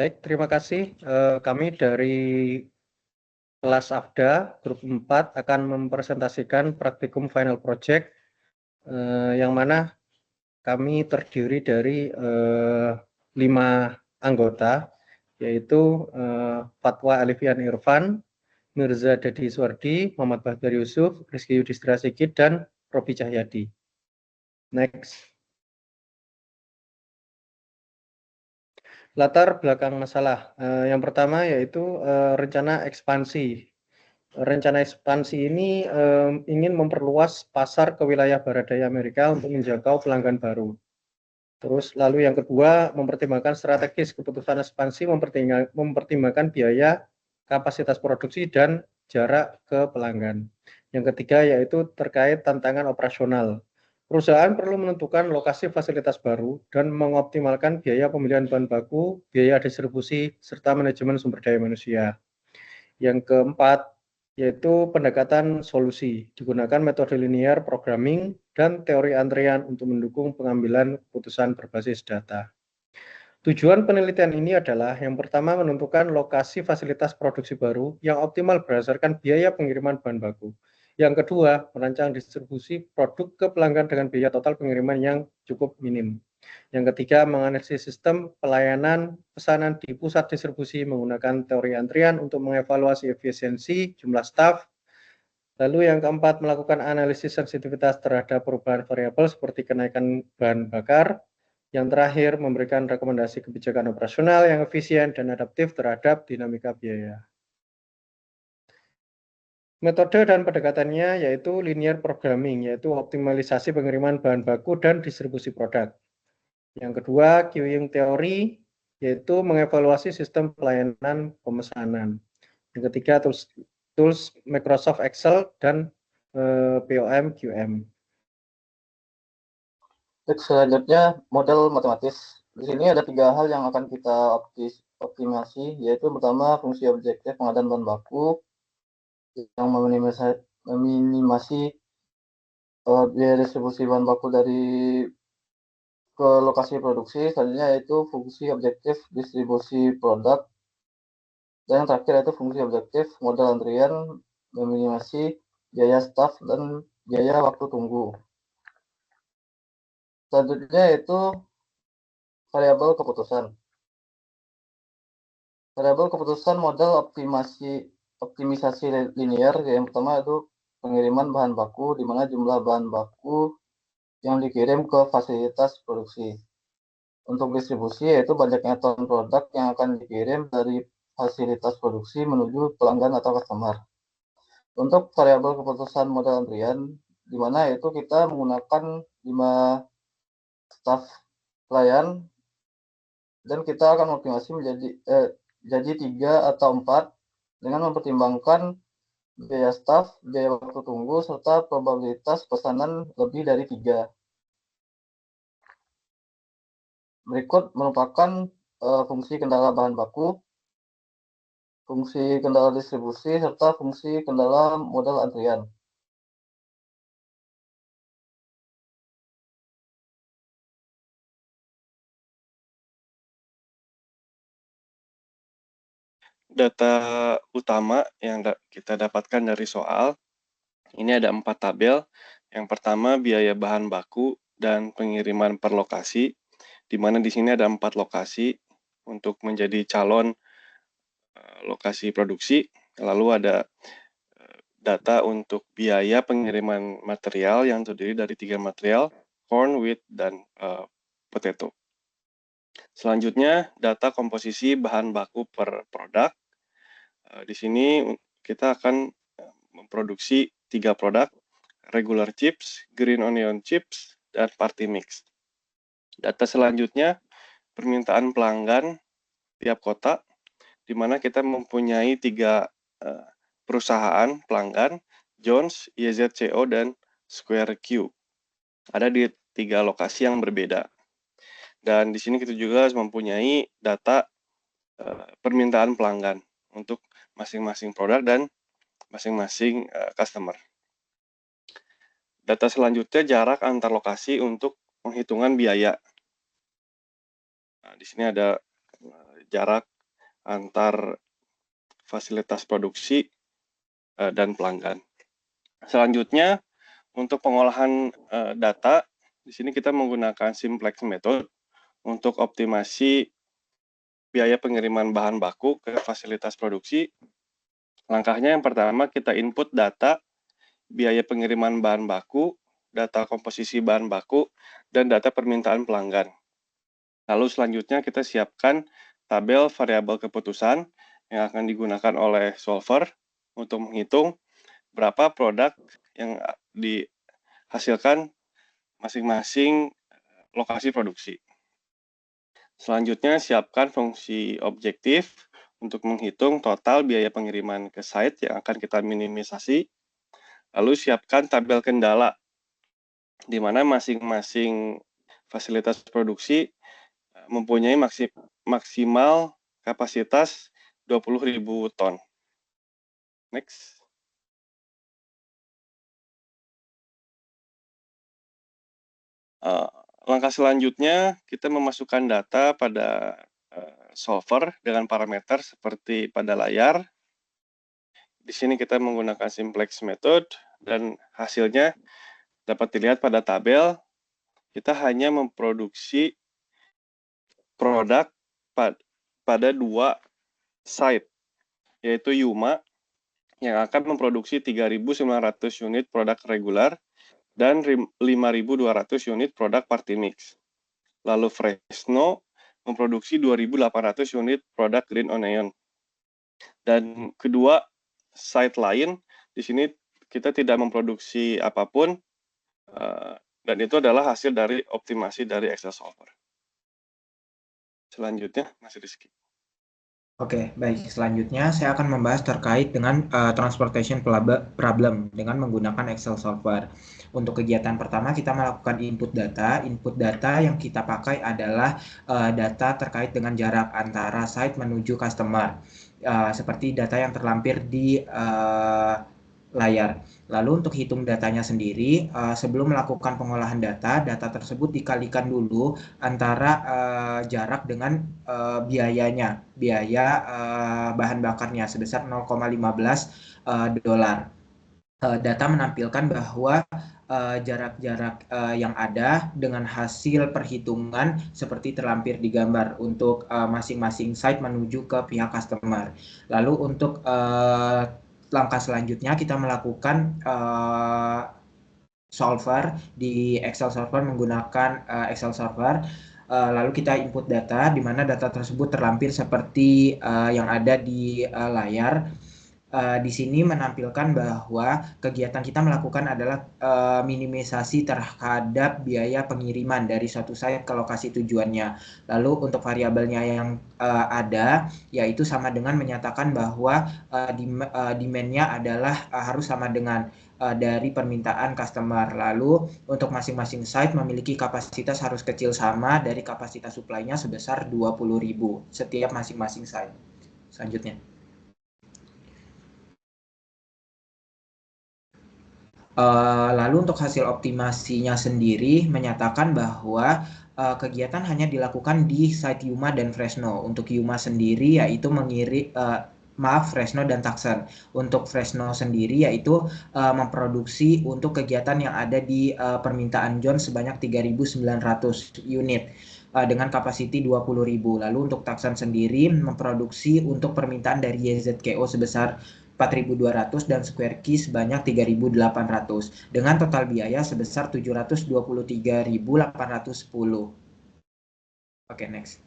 Baik, terima kasih. Kami dari kelas AFDA grup 4 akan mempresentasikan praktikum final project yang mana kami terdiri dari 5 anggota, yaitu Fatwa Alifian Irfan, Mirza Dadi Suwardi, Muhammad Bahdar Yusuf, Rizky Yudhistira Sigit, dan Robi Cahyadi. Next. Latar belakang masalah. Yang pertama yaitu rencana ekspansi. Rencana ekspansi ini ingin memperluas pasar ke wilayah barat daya Amerika untuk menjangkau pelanggan baru. Terus lalu yang kedua, mempertimbangkan strategis keputusan ekspansi, mempertimbangkan biaya, kapasitas produksi, dan jarak ke pelanggan. Yang ketiga yaitu terkait tantangan operasional. Perusahaan perlu menentukan lokasi fasilitas baru dan mengoptimalkan biaya pembelian bahan baku, biaya distribusi, serta manajemen sumber daya manusia. Yang keempat, yaitu pendekatan solusi. Digunakan metode linear programming dan teori antrian untuk mendukung pengambilan keputusan berbasis data. Tujuan penelitian ini adalah yang pertama menentukan lokasi fasilitas produksi baru yang optimal berdasarkan biaya pengiriman bahan baku. Yang kedua, merancang distribusi produk ke pelanggan dengan biaya total pengiriman yang cukup minim. Yang ketiga, menganalisis sistem pelayanan pesanan di pusat distribusi menggunakan teori antrian untuk mengevaluasi efisiensi jumlah staf. Lalu yang keempat, melakukan analisis sensitivitas terhadap perubahan variabel seperti kenaikan bahan bakar. Yang terakhir, memberikan rekomendasi kebijakan operasional yang efisien dan adaptif terhadap dinamika biaya. Metode dan pendekatannya yaitu linear programming, yaitu optimalisasi pengiriman bahan baku dan distribusi produk. Yang kedua, queuing teori, yaitu mengevaluasi sistem pelayanan pemesanan. Yang ketiga, tools Microsoft Excel dan POM QM. Selanjutnya, model matematis. Di sini ada 3 hal yang akan kita optimasi, yaitu pertama, fungsi objektif pengadaan bahan baku yang meminimasi biaya distribusi bahan baku dari ke lokasi produksi. Selanjutnya yaitu fungsi objektif distribusi produk. Dan yang terakhir yaitu fungsi objektif model antrian meminimasi biaya staf dan biaya waktu tunggu. Selanjutnya yaitu variabel keputusan. Variabel keputusan model optimisasi linear. Yang pertama itu pengiriman bahan baku, di mana jumlah bahan baku yang dikirim ke fasilitas produksi. Untuk distribusi yaitu banyaknya ton produk yang akan dikirim dari fasilitas produksi menuju pelanggan atau customer. Untuk variabel keputusan model antrian, di mana itu kita menggunakan 5 staf pelayan dan kita akan optimasi jadi 3 atau 4 dengan mempertimbangkan biaya staf, biaya waktu tunggu, serta probabilitas pesanan lebih dari 3. Berikut merupakan fungsi kendala bahan baku, fungsi kendala distribusi, serta fungsi kendala model antrian. Data utama yang kita dapatkan dari soal, ini ada 4 tabel. Yang pertama, biaya bahan baku dan pengiriman per lokasi, di mana di sini ada 4 lokasi untuk menjadi calon lokasi produksi. Lalu ada data untuk biaya pengiriman material yang terdiri dari 3 material, corn, wheat, dan potato. Selanjutnya, data komposisi bahan baku per produk. Di sini kita akan memproduksi 3 produk, regular chips, green onion chips, dan party mix. Data selanjutnya, permintaan pelanggan tiap kota, di mana kita mempunyai 3 perusahaan pelanggan, Jones, YZCO, dan Square Q. Ada di 3 lokasi yang berbeda. Dan di sini kita juga mempunyai data permintaan pelanggan untuk masing-masing produk dan masing-masing customer. Data selanjutnya jarak antar lokasi untuk penghitungan biaya. Nah, di sini ada jarak antar fasilitas produksi dan pelanggan. Selanjutnya, untuk pengolahan data, di sini kita menggunakan simplex method untuk optimasi biaya pengiriman bahan baku ke fasilitas produksi. Langkahnya yang pertama, kita input data biaya pengiriman bahan baku, data komposisi bahan baku, dan data permintaan pelanggan. Lalu selanjutnya kita siapkan tabel variabel keputusan yang akan digunakan oleh solver untuk menghitung berapa produk yang dihasilkan masing-masing lokasi produksi. Selanjutnya, siapkan fungsi objektif untuk menghitung total biaya pengiriman ke site yang akan kita minimisasi. Lalu siapkan tabel kendala, di mana masing-masing fasilitas produksi mempunyai maksimal kapasitas 20.000 ton. Next. Langkah selanjutnya, kita memasukkan data pada solver dengan parameter seperti pada layar. Di sini kita menggunakan simplex method dan hasilnya dapat dilihat pada tabel. Kita hanya memproduksi produk pada 2 site, yaitu Yuma yang akan memproduksi 3.900 unit produk regular dan 5.200 unit produk party mix. Lalu Fresno memproduksi 2.800 unit produk green onion. Dan kedua site lain, di sini kita tidak memproduksi apapun, dan itu adalah hasil dari optimasi dari Excel solver. Selanjutnya, Mas Rizky. Oke, baik. Selanjutnya saya akan membahas terkait dengan transportation problem dengan menggunakan Excel solver. Untuk kegiatan pertama kita melakukan input data. Input data yang kita pakai adalah data terkait dengan jarak antara site menuju customer. Seperti data yang terlampir di layar. Lalu untuk hitung datanya sendiri, sebelum melakukan pengolahan data tersebut dikalikan dulu antara jarak dengan biayanya, biaya bahan bakarnya sebesar 0,15 dolar. Data menampilkan bahwa jarak-jarak yang ada dengan hasil perhitungan seperti terlampir di gambar untuk masing-masing site menuju ke pihak customer. Lalu untuk langkah selanjutnya kita melakukan solver di Excel solver menggunakan Excel solver. Lalu kita input data, di mana data tersebut terlampir seperti yang ada di layar. Di sini menampilkan bahwa kegiatan kita melakukan adalah minimisasi terhadap biaya pengiriman dari suatu site ke lokasi tujuannya. Lalu untuk variabelnya yang ada, yaitu sama dengan menyatakan bahwa demand-nya adalah harus sama dengan dari permintaan customer. Lalu untuk masing-masing site memiliki kapasitas harus kecil sama dari kapasitas supply-nya sebesar 20.000 setiap masing-masing site. Selanjutnya. Lalu untuk hasil optimasinya sendiri menyatakan bahwa kegiatan hanya dilakukan di site Yuma dan Fresno. Untuk Yuma sendiri yaitu Fresno dan Tucson. Untuk Fresno sendiri yaitu memproduksi untuk kegiatan yang ada di permintaan John sebanyak 3.900 unit. Dengan kapasiti 20.000. Lalu untuk Tucson sendiri memproduksi untuk permintaan dari YZKO sebesar 4.200 dan Square Key sebanyak 3.800 dengan total biaya sebesar 723.810. Oke, next.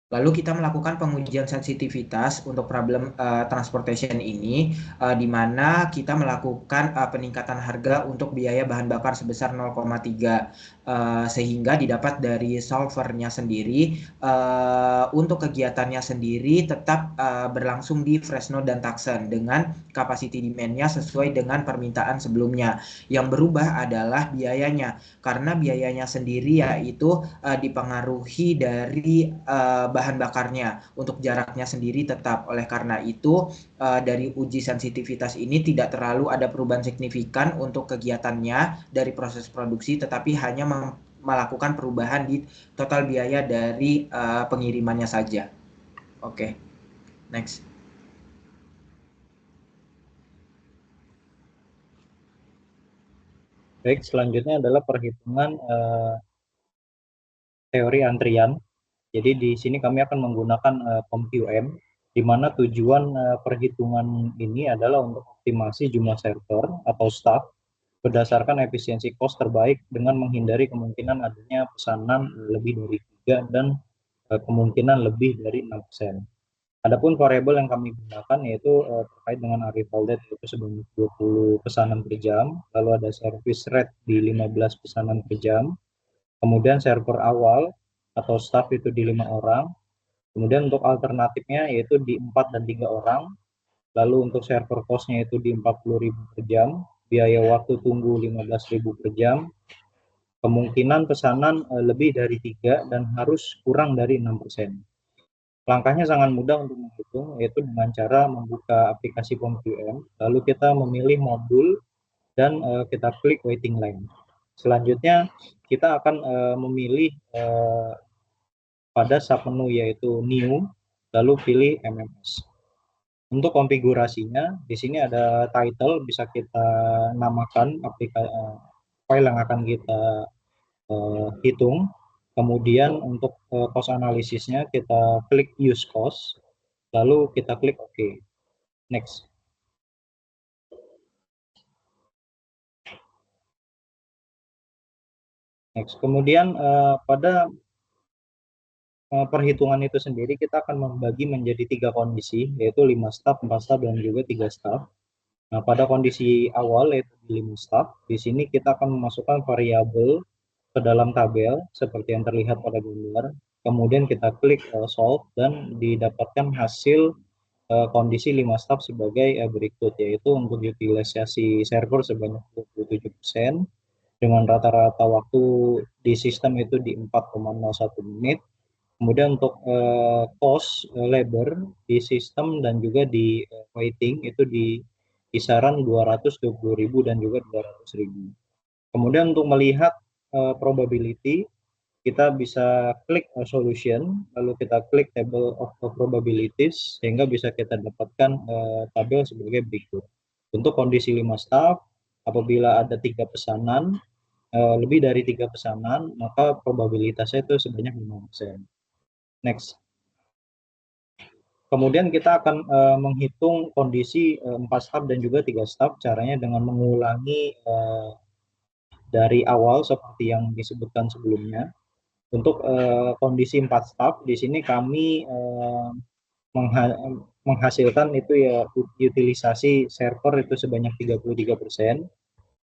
Lalu kita melakukan pengujian sensitivitas untuk problem transportation ini, di mana kita melakukan peningkatan harga untuk biaya bahan bakar sebesar 0,3, sehingga didapat dari solvernya sendiri. Untuk kegiatannya sendiri tetap berlangsung di Fresno dan Tucson dengan capacity demand-nya sesuai dengan permintaan sebelumnya. Yang berubah adalah biayanya, karena biayanya sendiri yaitu dipengaruhi dari bahan bakarnya. Untuk jaraknya sendiri tetap. Oleh karena itu dari uji sensitivitas ini tidak terlalu ada perubahan signifikan untuk kegiatannya dari proses produksi, tetapi hanya melakukan perubahan di total biaya dari pengirimannya saja. Oke, next. Baik, selanjutnya adalah perhitungan teori antrian. Jadi di sini kami akan menggunakan CompUM, di mana tujuan perhitungan ini adalah untuk optimasi jumlah server atau staff berdasarkan efisiensi cost terbaik dengan menghindari kemungkinan adanya pesanan lebih dari 3 dan kemungkinan lebih dari 6%. Adapun variabel yang kami gunakan yaitu terkait dengan arrival date, yaitu sebanyak 20 pesanan per jam, lalu ada service rate di 15 pesanan per jam, kemudian server awal atau staff itu di 5 orang, kemudian untuk alternatifnya yaitu di 4 dan 3 orang, lalu untuk server cost-nya itu di 40.000 per jam, biaya waktu tunggu 15.000 per jam, kemungkinan pesanan lebih dari 3 dan harus kurang dari 6%. Langkahnya sangat mudah untuk menghitung, yaitu dengan cara membuka aplikasi CompUM, lalu kita memilih modul dan kita klik waiting line. Selanjutnya kita akan memilih pada submenu yaitu new, lalu pilih MMS. Untuk konfigurasinya, di sini ada title, bisa kita namakan file yang akan kita hitung. Kemudian untuk cost analisisnya kita klik use cost, lalu kita klik OK. Next. Next. Kemudian pada perhitungan itu sendiri kita akan membagi menjadi 3 kondisi, yaitu 5 staff, 4 staff, dan juga 3 staff. Nah, pada kondisi awal yaitu 5 staff, di sini kita akan memasukkan variabel ke dalam tabel seperti yang terlihat pada gambar. Kemudian kita klik solve dan didapatkan hasil kondisi 5 staff sebagai berikut, yaitu untuk utilisasi server sebanyak 27% dengan rata-rata waktu di sistem itu di 4,01 menit. Kemudian untuk cost labor di sistem dan juga di waiting itu di kisaran 220.000 dan juga 200.000. Kemudian untuk melihat probability, kita bisa klik solution, lalu kita klik table of probabilities, sehingga bisa kita dapatkan tabel sebagai berikut. Untuk kondisi 5 staff, apabila ada 3 pesanan, lebih dari 3 pesanan, maka probabilitasnya itu sebanyak 5%. Next. Kemudian kita akan menghitung kondisi 4 staff dan juga 3 staff, caranya dengan mengulangi dari awal seperti yang disebutkan sebelumnya. Untuk kondisi 4 staff, di sini kami menghasilkan itu ya utilisasi server itu sebanyak 33%,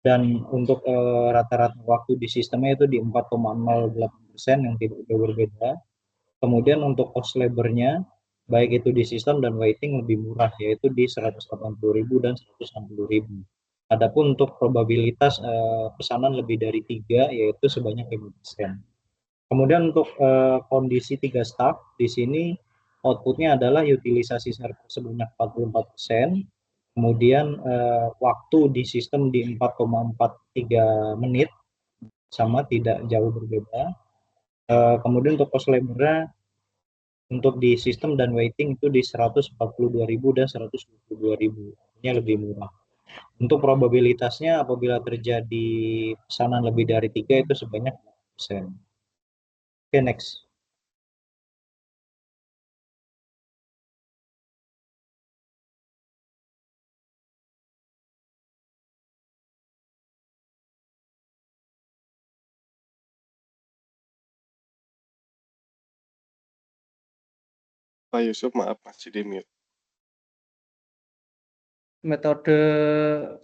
dan untuk rata-rata waktu di sistemnya itu di 4,08% yang tidak berbeda. Kemudian untuk cost labor-nya, baik itu di sistem dan waiting lebih murah, yaitu di 180.000 dan 160.000. Adapun untuk probabilitas pesanan lebih dari 3, yaitu sebanyak 5%. Kemudian untuk kondisi 3 staff, di sini outputnya adalah utilisasi server sebanyak 44%, kemudian waktu di sistem di 4,43 menit, sama tidak jauh berbeda. Kemudian untuk cost labor-nya untuk di sistem dan waiting itu di 142.000 dan 122.000, artinya lebih murah. Untuk probabilitasnya apabila terjadi pesanan lebih dari 3 itu sebanyak 4%. Oke, next. Pak Yusuf, maaf masih di mute. Metode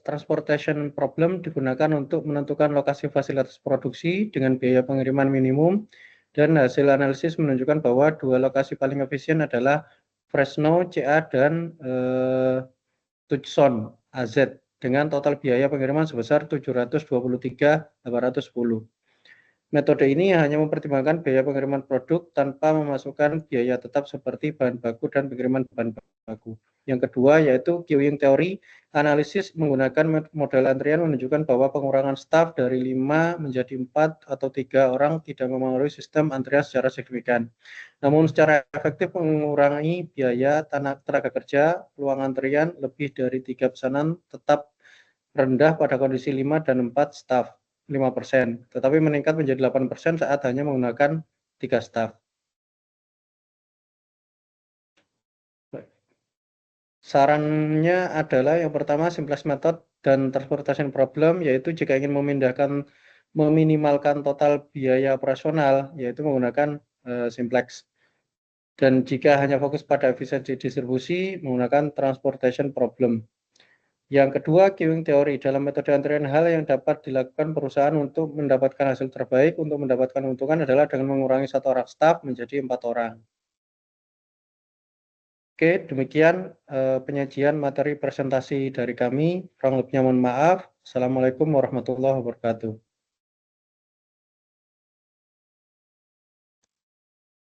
transportation problem digunakan untuk menentukan lokasi fasilitas produksi dengan biaya pengiriman minimum, dan hasil analisis menunjukkan bahwa 2 lokasi paling efisien adalah Fresno CA dan Tucson AZ dengan total biaya pengiriman sebesar 723.810. Metode ini hanya mempertimbangkan biaya pengiriman produk tanpa memasukkan biaya tetap seperti bahan baku dan pengiriman bahan baku. Yang kedua yaitu queuing teori, analisis menggunakan model antrian menunjukkan bahwa pengurangan staf dari 5 menjadi 4 atau 3 orang tidak memengaruhi sistem antrian secara signifikan. Namun secara efektif mengurangi biaya tenaga kerja, peluang antrian lebih dari 3 pesanan tetap rendah pada kondisi 5 dan 4 staf 5%, tetapi meningkat menjadi 8% saat hanya menggunakan 3 staf. Sarannya adalah yang pertama simplest method dan transportation problem, yaitu jika ingin meminimalkan total biaya operasional, yaitu menggunakan simplex. Dan jika hanya fokus pada efisiensi distribusi, menggunakan transportation problem. Yang kedua, queuing teori. Dalam metode antrian, hal yang dapat dilakukan perusahaan untuk mendapatkan hasil terbaik untuk mendapatkan keuntungan adalah dengan mengurangi 1 orang staf menjadi 4 orang. Oke, demikian penyajian materi presentasi dari kami. Kurang lebihnya mohon maaf. Assalamualaikum warahmatullahi wabarakatuh.